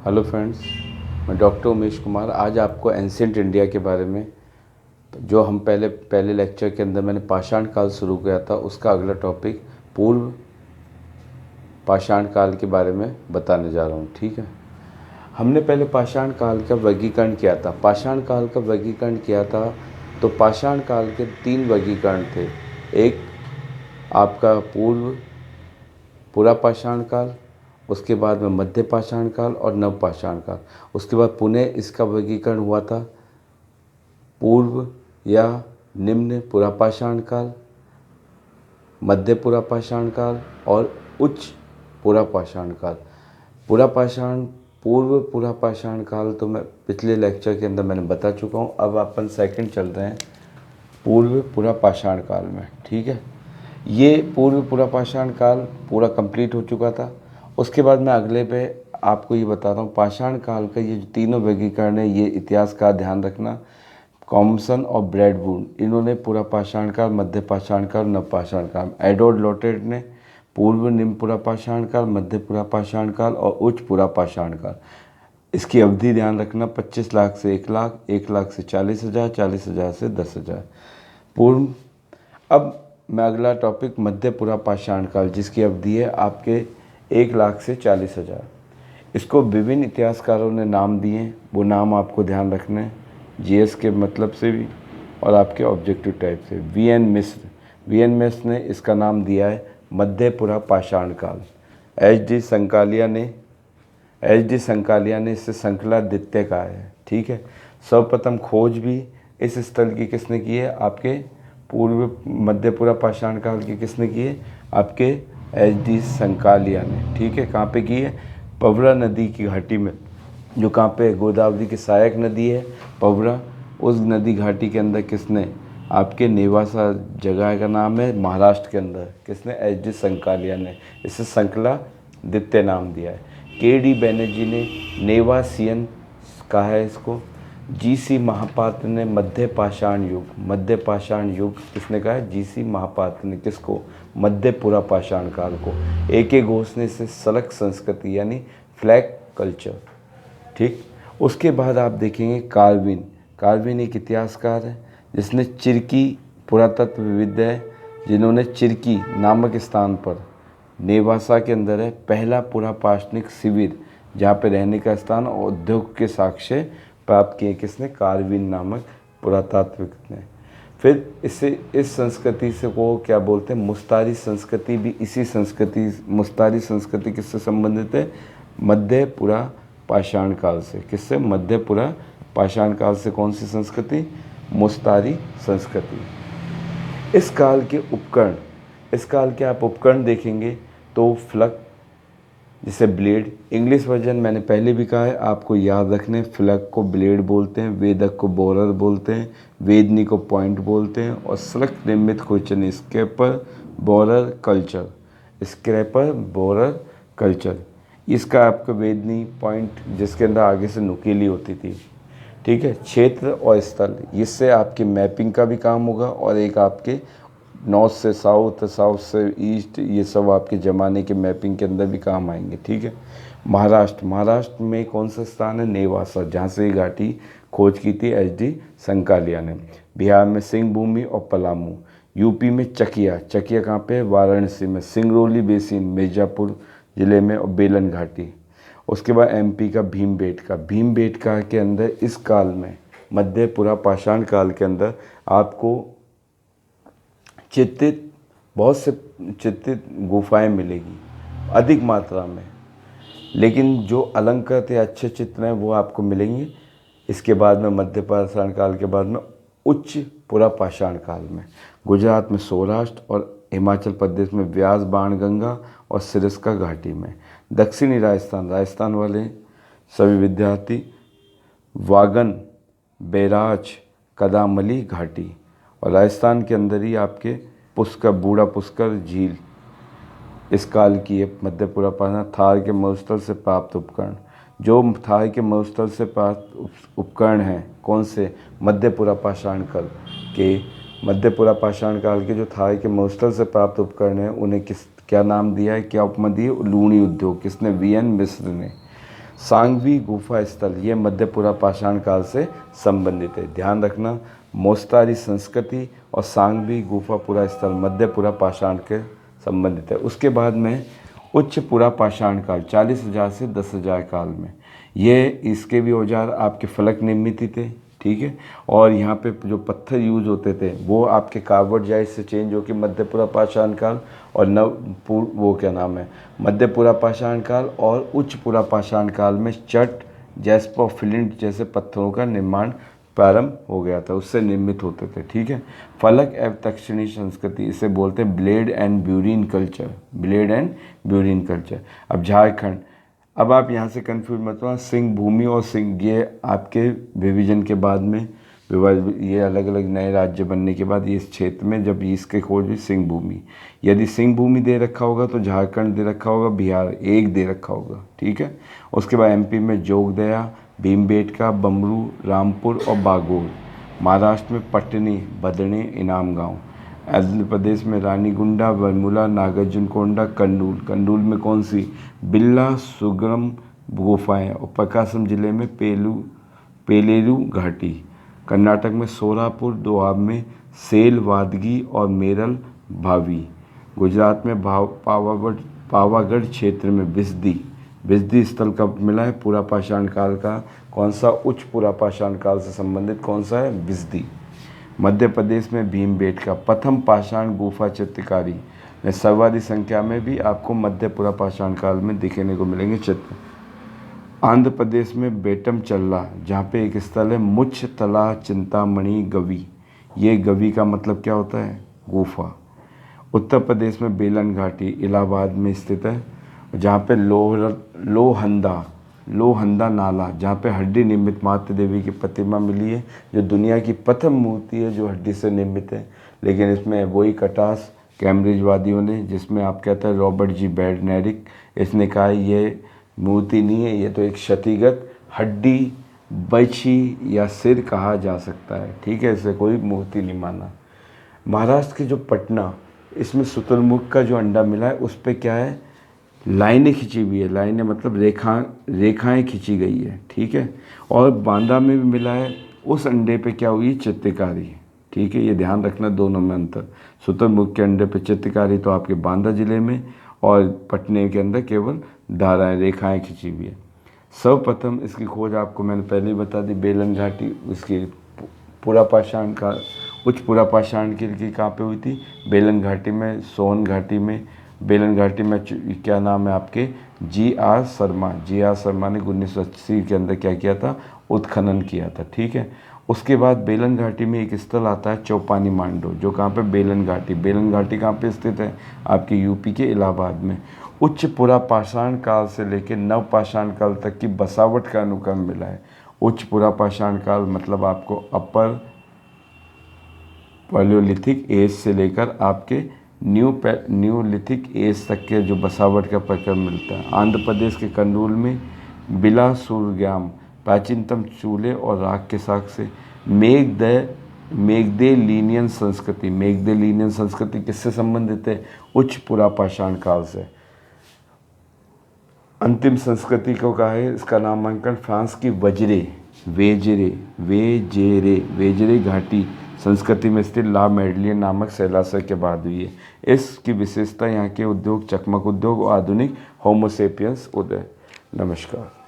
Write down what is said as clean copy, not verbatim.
Hello friends, मैं doctor Umesh Kumar. आज आपको एंशिएंट इंडिया के बारे में, जो हम पहले लेक्चर के अंदर मैंने पाषाण काल शुरू किया था, उसका अगला टॉपिक पूर्व पाषाण काल के बारे में बताने जा रहा हूँ। ठीक है, हमने पहले पाषाण काल का वर्गीकरण किया था। पाषाण काल का वर्गीकरण किया था तो पाषाण काल के 3 वर्गीकरण थे। एक आपका पूरा पाषाण काल, उसके बाद में मध्य पाषाण काल और नव पाषाण काल। उसके बाद पुनः इसका वर्गीकरण हुआ था पूर्व या निम्न पुरापाषाण काल, मध्य पुरापाषाण काल और उच्च पुरापाषाण काल। पूर्व पुरापाषाण काल तो मैं पिछले लेक्चर के अंदर मैंने बता चुका हूँ। अब अपन सेकंड चल रहे हैं पूर्व पुरापाषाण काल में। ठीक है, ये पूर्व पुरापाषाण काल पूरा कंप्लीट हो चुका था। उसके बाद मैं अगले पे आपको ये बता रहा हूँ पाषाण काल का ये जो तीनों वर्गीकरण है, ये इतिहास का ध्यान रखना। कॉम्सन और ब्रैडबून, इन्होंने पूरा पाषाण काल, मध्य पाषाण काल, नव पाषाण काल। एडवर्ड लोटेट ने पूर्व निम्न पुरा पाषाण काल, मध्य पुरा पाषाण काल और उच्च पुरा पाषाण काल। इसकी अवधि ध्यान रखना 25 लाख से 1 लाख, 1 लाख से 40,000, 40,000 से 10,000 पूर्व। अब मैं अगला टॉपिक मध्य पुरा पाषाण काल, जिसकी अवधि है आपके 1 लाख से 40,000। इसको विभिन्न इतिहासकारों ने नाम दिए, वो नाम आपको ध्यान रखने हैं, जीएस के मतलब से भी और आपके ऑब्जेक्टिव टाइप से। वी एन मिश्र ने इसका नाम दिया है मध्य पुरा पाषाण काल। एच डी संकालिया ने इसे संकला द्वितीय कहा है। ठीक है, सर्वप्रथम खोज भी इस स्थल की किसने की है? आपके पूर्व मध्य पुरा पाषाण काल की किसने की है? आपके एच डी संकालिया ने। ठीक है, कहाँ पे की है? पवरा नदी की घाटी में, जो कहाँ पे गोदावरी की सहायक नदी है पवरा, उस नदी घाटी के अंदर किसने? आपके नेवासा जगह का नाम है महाराष्ट्र के अंदर। किसने? एच डी संकालिया ने इसे संकला द्वितीय नाम दिया है। के डी बैनर्जी ने नेवासियन कहा है इसको। जी सी महापात्र ने मध्य पाषाण युग किसने कहा है? जी सी महापात्र ने। किसको? मध्य पुरा पाषाण काल को। ए के घोष ने इसे सलक संस्कृति यानी फ्लैग कल्चर। ठीक, उसके बाद आप देखेंगे कार्विन एक इतिहासकार है जिसने चिरकी पुरातत्व विविध है, जिन्होंने चिरकी नामक स्थान पर नेवासा के अंदर है पहला पुरापाषाणिक शिविर, जहाँ पे रहने का स्थान और उद्योग के साक्ष्य प्राप्त किए। किसने? कार्विन नामक पुरातात्विक ने। फिर इस संस्कृति से को क्या बोलते हैं? मुस्तारी संस्कृति भी मुस्तारी संस्कृति किससे संबंधित है? मध्य पुरा पाषाण काल से। किससे? मध्य पुरा पाषाण काल से। कौन सी संस्कृति? मुस्तारी संस्कृति। इस काल के आप उपकरण देखेंगे तो फ्लक, जिसे ब्लेड, इंग्लिश वर्जन मैंने पहले भी कहा है, आपको याद रखने। फ्लक को ब्लेड बोलते हैं, वेदक को बोरर बोलते हैं, वेदनी को पॉइंट बोलते हैं और स्लक निर्मित क्वेश्चन स्क्रैपर बोरर कल्चर। इसका आपका वेदनी पॉइंट, जिसके अंदर आगे से नुकीली होती थी। ठीक है, क्षेत्र और स्थल, इससे आपकी मैपिंग का भी काम होगा और एक आपके नॉर्थ से साउथ, साउथ से ईस्ट, ये सब आपके ज़माने के मैपिंग के अंदर भी काम आएंगे। ठीक है, महाराष्ट्र में कौन सा स्थान है? नेवासा, जहाँ से ये घाटी खोज की थी एच डी संकालिया ने। बिहार में सिंह भूमि और पलामू। यूपी में चकिया कहाँ पे? वाराणसी में। सिंगरौली बेसिन मिर्ज़ापुर ज़िले में और बेलन घाटी। उसके बाद एमपी का भीमबेटका के अंदर इस काल में, मध्य पुरा पाषाण काल के अंदर आपको बहुत से चित्रित गुफाएं मिलेगी अधिक मात्रा में, लेकिन जो अलंकृत या अच्छे चित्र हैं वो आपको मिलेंगे इसके बाद में मध्य पाषाण काल के बाद में उच्च पुरा पाषाण काल में। गुजरात में सौराष्ट्र और हिमाचल प्रदेश में व्यास बाणगंगा और सिरस्का घाटी में। दक्षिणी राजस्थान वाले सभी विद्यार्थी वागन, बैराज, कदामली घाटी। और राजस्थान के अंदर ही आपके बूढ़ा पुष्कर झील इस काल की है। मध्य पुरा पाषाण थार के मरुस्थल से प्राप्त उपकरण, जो थार के मरुस्थल से प्राप्त उपकरण हैं, कौन से? मध्य पुरा पाषाण काल के जो थार के मरुस्थल से प्राप्त उपकरण हैं, उन्हें क्या नाम दिया है, क्या उपमा दी है? लूणी उद्योग। किसने? वी एन मिश्र ने। सांगवी गुफा स्थल ये मध्यपुरा पाषाण काल से संबंधित है। ध्यान रखना, मोस्तारी संस्कृति और सांगवी गुफा पुरा स्थल मध्यपुरा पाषाण के संबंधित है। उसके बाद में उच्च पुरा पाषाण काल 40,000 से 10,000 काल में, ये इसके भी औजार आपके फलक निर्मित थे, ठीक है। और यहाँ पे जो पत्थर यूज होते थे वो आपके कार्बट जाइट से चेंज होकर मध्यपुरा पाषाण काल और मध्यपुरा पाषाण काल और उच्च पुरा पाषाण काल में चट, जैस्पर, फ्लिंट जैसे पत्थरों का निर्माण प्रारंभ हो गया था, उससे निर्मित होते थे, ठीक है। फलक एवं दक्षिणी संस्कृति, इसे बोलते हैं blade and burin culture, blade and burin culture. अब झारखंड, अब आप यहाँ से कंफ्यूज मत होना, सिंह भूमि और सिंह, ये आपके विभाजन के बाद में ये अलग अलग नए राज्य बनने के बाद ये इस क्षेत्र में जब इसके खोज हुई सिंह भूमि, यदि सिंह भूमि दे रखा होगा तो झारखंड दे रखा होगा, बिहार एक दे रखा होगा, ठीक है। उसके बाद एमपी में जोगदया, भीमबेटका, बमरू, रामपुर और बागोर। महाराष्ट्र में पटनी, बदने, इनाम गाँव। आंध्र प्रदेश में रानीगुंडा, वर्मुला, नागार्जुनकोंडा, कंडूल में कौन सी, बिल्ला सुगम गुफाएं। और प्रकाशम जिले में पेलेरू घाटी। कर्नाटक में सोलापुर, दोआब में सेल, वादगी और मेरल भावी। गुजरात में पावागढ़ क्षेत्र में बिजदी स्थल कब मिला है, पुरा पाषाण काल का। कौन सा, उच्च पुरा पाषाण काल से संबंधित कौन सा है, बिजदी। मध्य प्रदेश में भीमबेटका प्रथम पाषाण गुफा चित्रकारी, सर्वाधिक संख्या में भी आपको मध्यपुरा पाषाण काल में दिखने को मिलेंगे चित्र। आंध्र प्रदेश में बेटम चल्ला, जहाँ पे एक स्थल है मुच्छ तला चिंतामणि गवी, ये गवी का मतलब क्या होता है, गुफा। उत्तर प्रदेश में बेलन घाटी इलाहाबाद में स्थित है, जहाँ पे लोहंदा नाला, जहाँ पे हड्डी निर्मित मातृ देवी की प्रतिमा मिली है, जो दुनिया की प्रथम मूर्ति है जो हड्डी से निर्मित है। लेकिन इसमें वही कटास कैम्ब्रिज वादियों ने, जिसमें आप कहते हैं रॉबर्ट जी बेडनेरिक, इसने कहा ये मूर्ति नहीं है, ये तो एक क्षतिगत हड्डी, बछी या सिर कहा जा सकता है, ठीक है, इसे कोई मूर्ति नहीं माना। महाराष्ट्र के जो पटना, इसमें शुतुरमुर्ग का जो अंडा मिला है उस पर क्या है, लाइनें खिंची हुई है, लाइनें मतलब रेखाएं खिंची गई है, ठीक है। और बांदा में भी मिला है, उस अंडे पे क्या हुई, चित्रकारी, ठीक है। ये ध्यान रखना दोनों में अंतर, शुतुरमुर्ग के अंडे पे चित्रकारी तो आपके बांदा जिले में, और पटने के अंदर केवल धाराएं, रेखाएं खिंची हुई है। सर्वप्रथम इसकी खोज आपको मैंने पहले ही बता दी, बेलन घाटी, उसकी पुरा पाषाण का उच्च पुरा पाषाण की कहाँ पे हुई थी, बेलन घाटी में, सोन घाटी में। बेलन घाटी में क्या नाम है आपके, जी.आर. शर्मा ने 1980 के अंदर क्या किया था, उत्खनन किया था, ठीक है। उसके बाद बेलन घाटी में एक स्थल आता है चौपानी मांडो, जो कहाँ पे, बेलन घाटी कहाँ पे स्थित है, आपके यूपी के इलाहाबाद में। उच्च पुरा पाषाण काल से लेकर नव पाषाण काल तक की बसावट का अनुक्रम मिला है। उच्च पुरा पाषाण काल मतलब आपको अपर पैलियोलिथिक एज से लेकर आपके न्यूलिथिक एज तक के जो बसावट का प्रक्रम मिलता है। आंध्र प्रदेश के कंडूल में बिलासुरग्याम, प्राचीनतम चूल्हे और राख के साक्ष्य से। मेग्देलिनियन संस्कृति किससे संबंधित है, उच्च पुरा पाषाण काल से। अंतिम संस्कृति को कहा है, इसका नामांकन फ्रांस की वेजेरे घाटी संस्कृति में स्थित ला मेडलियन नामक शैलाशय के बाद हुई है। इसकी विशेषता यहाँ के उद्योग, चकमक उद्योग और आधुनिक होमोसेपियंस उदय। नमस्कार।